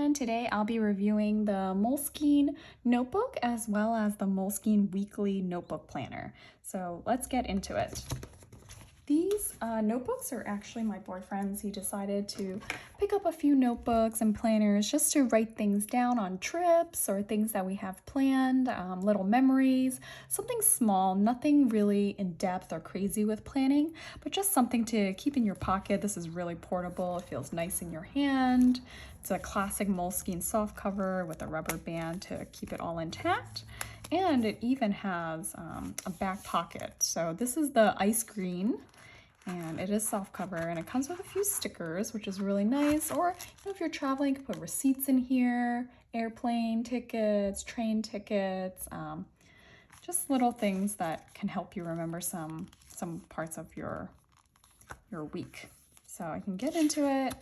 and today I'll be reviewing the Moleskine notebook as well as the Moleskine weekly notebook planner. So let's get into it. These notebooks are actually my boyfriend's. He decided to pick up a few notebooks and planners just to write things down on trips or things that we have planned, little memories, something small, nothing really in depth or crazy with planning, but just something to keep in your pocket. This is really portable. It feels nice in your hand. It's a classic Moleskine soft cover with a rubber band to keep it all intact. And it even has a back pocket. So this is the ice green, and it is soft cover, and it comes with a few stickers, which is really nice. Or if you're traveling, you can put receipts in here, airplane tickets, train tickets, just little things that can help you remember some parts of your week. So I can get into it.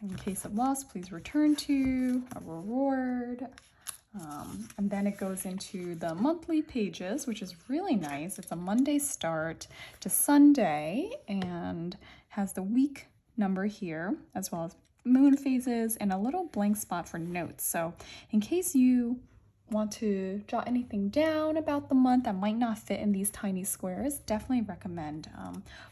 In case of loss, please return to a reward. And then it goes into the monthly pages, which is really nice. It's a Monday start to Sunday and has the week number here, as well as moon phases and a little blank spot for notes. So in case you want to jot anything down about the month that might not fit in these tiny squares, definitely recommend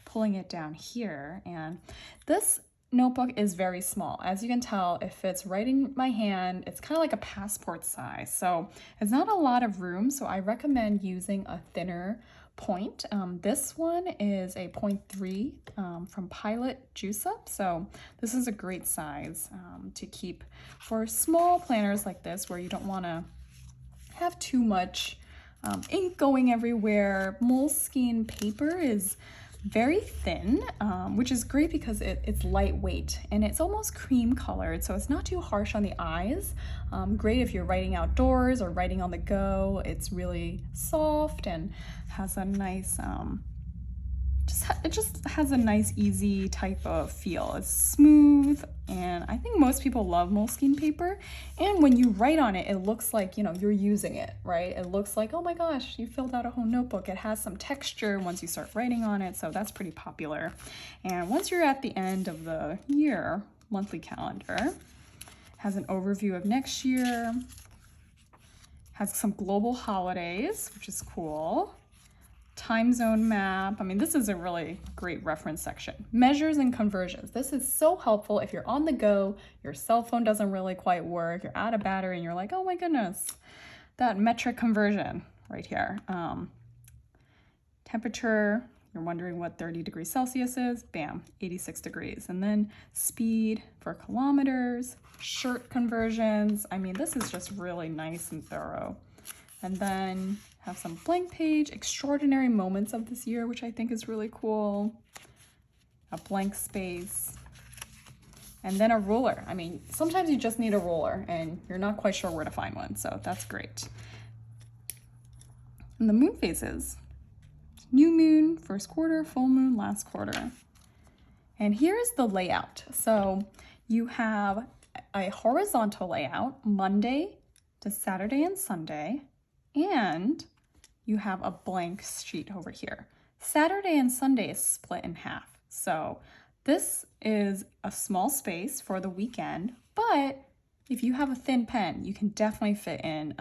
pulling it down here. And this notebook is very small. As you can tell, it fits right in my hand. It's kind of like a passport size, so it's not a lot of room, so I recommend using a thinner point. This one is a 0.3 from Pilot Juice Up, so this is a great size to keep for small planners like this where you don't want to have too much ink going everywhere. Moleskine paper is very thin, which is great because it's lightweight and it's almost cream colored, so it's not too harsh on the eyes. Great if you're writing outdoors or writing on the go. It's really soft and has a nice it just has a nice easy type of feel. It's smooth, and I think most people love Moleskine paper, and when you write on it, it looks like, you know, you're using it, right? It looks like, oh my gosh, you filled out a whole notebook. It has some texture once you start writing on it, so that's pretty popular. And once you're at the end of the year, monthly calendar has an overview of next year, has some global holidays, which is cool. Time zone map. I mean, this is a really great reference section. Measures and conversions. This is so helpful if you're on the go, your cell phone doesn't really quite work, you're out of battery, and you're like, oh my goodness, that metric conversion right here. Temperature, you're wondering what 30 degrees Celsius is, bam, 86 degrees. And then speed for kilometers, shirt conversions. I mean, this is just really nice and thorough. And then have some blank page, extraordinary moments of this year, which I think is really cool. A blank space. And then a ruler. I mean, sometimes you just need a ruler and you're not quite sure where to find one, so that's great. And the moon phases. New moon, first quarter, full moon, last quarter. And here's the layout. So you have a horizontal layout, Monday to Saturday and Sunday, and you have a blank sheet over here. Saturday and Sunday is split in half. So this is a small space for the weekend, but if you have a thin pen, you can definitely fit in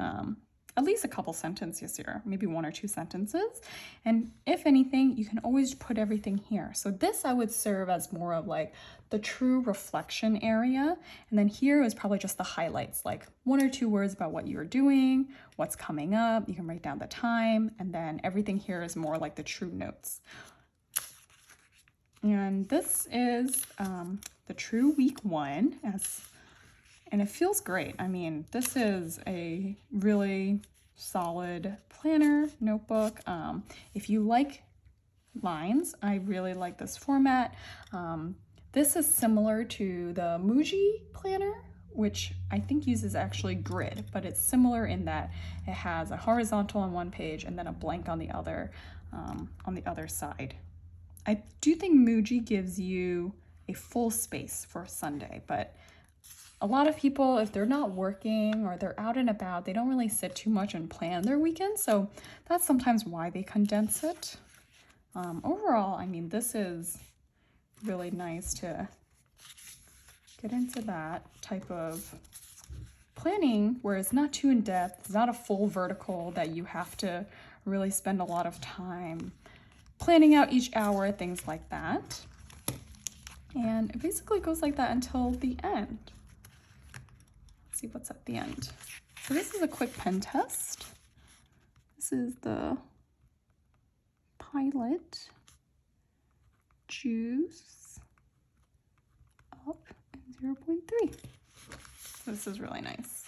at least a couple sentences here, maybe 1 or 2 sentences. And if anything, you can always put everything here. So this I would serve as more of like the true reflection area. And then here is probably just the highlights, like 1 or 2 words about what you're doing, what's coming up. You can write down the time, and then everything here is more like the true notes. And this is the true week 1, and it feels great. I mean, this is a really solid planner notebook. If you like lines, I really like this format. This is similar to the Muji planner, which I think uses actually grid, but it's similar in that it has a horizontal on one page and then a blank on the other side. I do think Muji gives you a full space for Sunday, but a lot of people, if they're not working or they're out and about, they don't really sit too much and plan their weekend, so that's sometimes why they condense it. Overall, I mean, this is really nice to get into that type of planning where it's not too in-depth, it's not a full vertical that you have to really spend a lot of time planning out each hour, things like that. And it basically goes like that until the end. Let's see what's at the end. So this is a quick pen test. This is the Pilot Juice up in 0.3. This is really nice.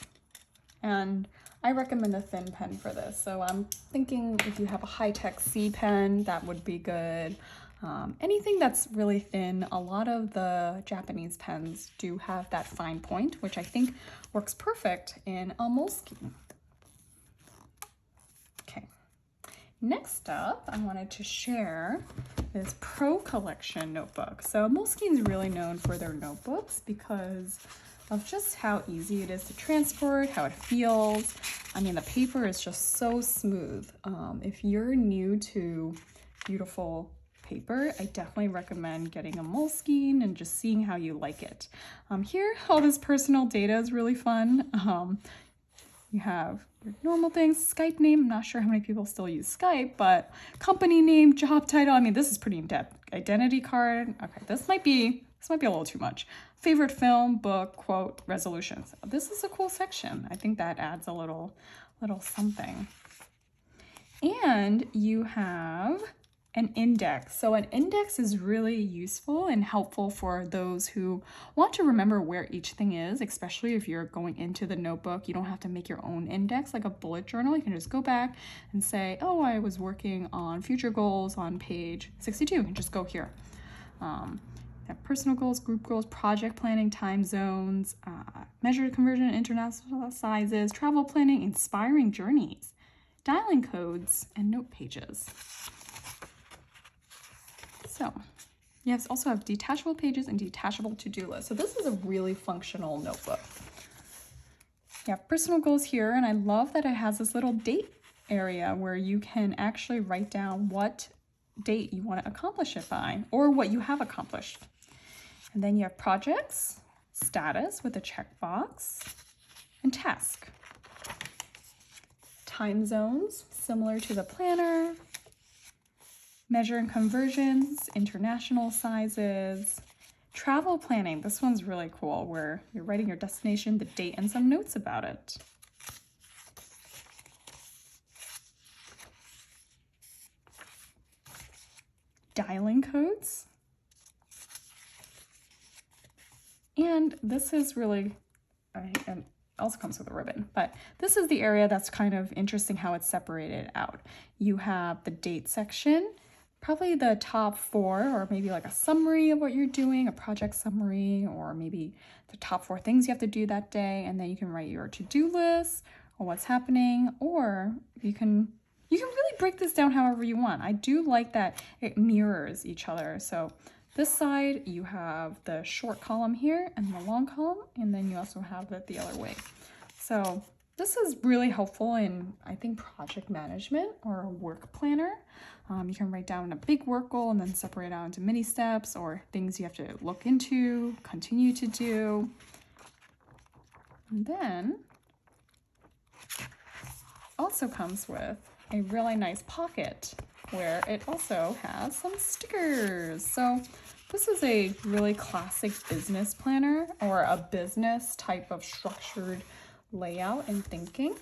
And I recommend a thin pen for this. So I'm thinking if you have a high-tech C pen, that would be good. Anything that's really thin, a lot of the Japanese pens do have that fine point, which I think works perfect in a Moleskine. Okay, next up, I wanted to share this Pro Collection notebook. So Moleskine is really known for their notebooks because of just how easy it is to transport, how it feels. I mean, the paper is just so smooth. If you're new to beautiful paper, I definitely recommend getting a Moleskine and just seeing how you like it. Here, all this personal data is really fun. You have your normal things, Skype name. I'm not sure how many people still use Skype, but company name, job title. I mean, this is pretty in-depth. Identity card. Okay, this might be a little too much. Favorite film, book, quote, resolutions. This is a cool section. I think that adds a little something. And you have an index. So an index is really useful and helpful for those who want to remember where each thing is, especially if you're going into the notebook. You don't have to make your own index like a bullet journal. You can just go back and say, oh, I was working on future goals on page 62, and just go here. Have personal goals, group goals, project planning, time zones, measured conversion, international sizes, travel planning, inspiring journeys, dialing codes, and note pages. So you also have detachable pages and detachable to-do lists. So this is a really functional notebook. You have personal goals here, and I love that it has this little date area where you can actually write down what date you want to accomplish it by, or what you have accomplished. And then you have projects, status with a checkbox, and task. Time zones, similar to the planner. Measure and conversions, international sizes. Travel planning, this one's really cool, where you're writing your destination, the date, and some notes about it. Dialing codes. And this is really, and also comes with a ribbon, but this is the area that's kind of interesting how it's separated out. You have the date section, probably the top 4, or maybe like a summary of what you're doing, a project summary, or maybe the top 4 things you have to do that day, and then you can write your to-do list or what's happening, or you can really break this down however you want. I do like that it mirrors each other. So this side, you have the short column here and the long column, and then you also have it the other way. So this is really helpful in, I think, project management or a work planner. You can write down a big work goal and then separate out into mini steps or things you have to look into, continue to do. And then also comes with a really nice pocket where it also has some stickers. So this is a really classic business planner or a business type of structured layout and thinking.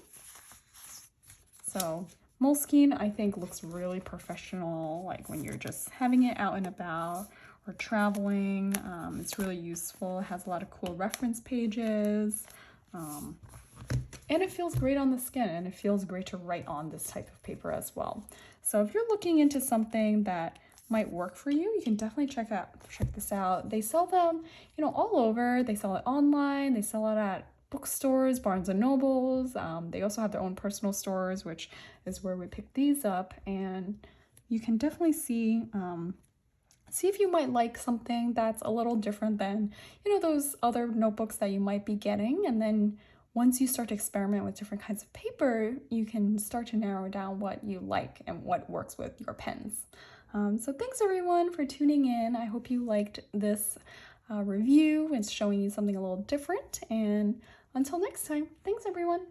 So Moleskine, I think, looks really professional, like when you're just having it out and about or traveling. It's really useful. It has a lot of cool reference pages. And it feels great on the skin, and it feels great to write on this type of paper as well. So if you're looking into something that might work for you, you can definitely check this out. They sell them, all over. They sell it online. They sell it at bookstores, Barnes and Nobles. They also have their own personal stores, which is where we pick these up. And you can definitely see if you might like something that's a little different than, those other notebooks that you might be getting. And then once you start to experiment with different kinds of paper, you can start to narrow down what you like and what works with your pens. So thanks everyone for tuning in. I hope you liked this review. It's showing you something a little different, and Until next time, thanks everyone.